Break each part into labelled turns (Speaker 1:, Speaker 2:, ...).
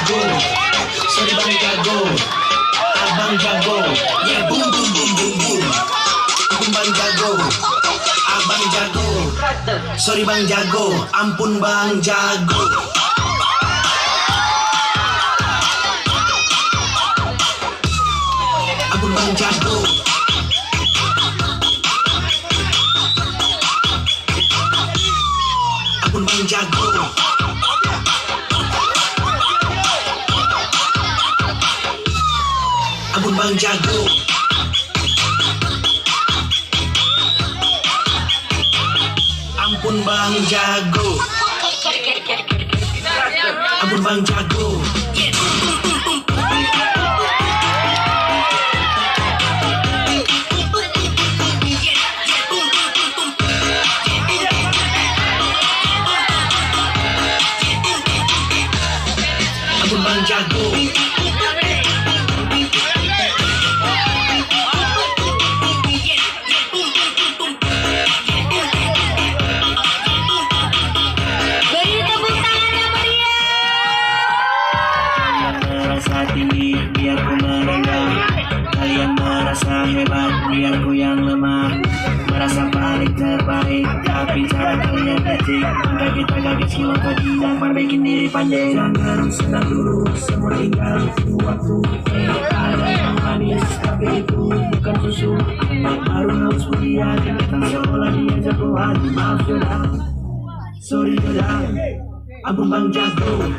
Speaker 1: jago, sorry bang jago, abang jago, yeah boom boom boom boom boom. Ampun bang jago, abang jago, sorry bang jago, ampun bang jago. Ampun bang jago. Ampun bang jago. Ampun bang jago. Ampun bang jago. Ampun bang jago. Ampun bang jago. Merasa tinggi biar ku merendah, kalian merasa hebat biar ku yang lemah, merasa paling terbaik tapi cara kalian lecek. Maka kita gagal skill atau tidak perbaikin diri pandai. Jangan senang dulu, semua tinggal waktu. Ada yang manis tapi itu bukan susu, baru harus kuliah datang sekolah dia jagoan. Maaf sudah, sorry sudah, ampun bang jago.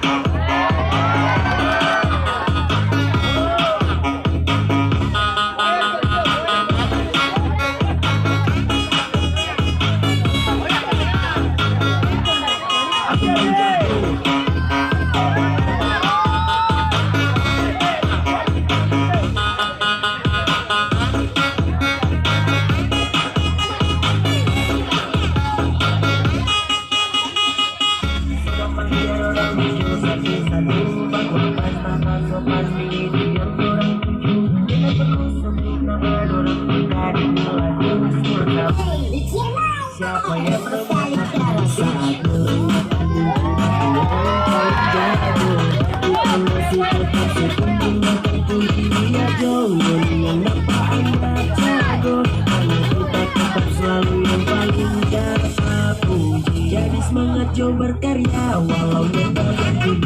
Speaker 1: Siapa yang berkata satu masih tetap sekunjung dia jauh yang dapat anda jago. Hanya kita tetap selalu yang paling terpuji. Jadi semangat jauh berkarya walau yang terjadi.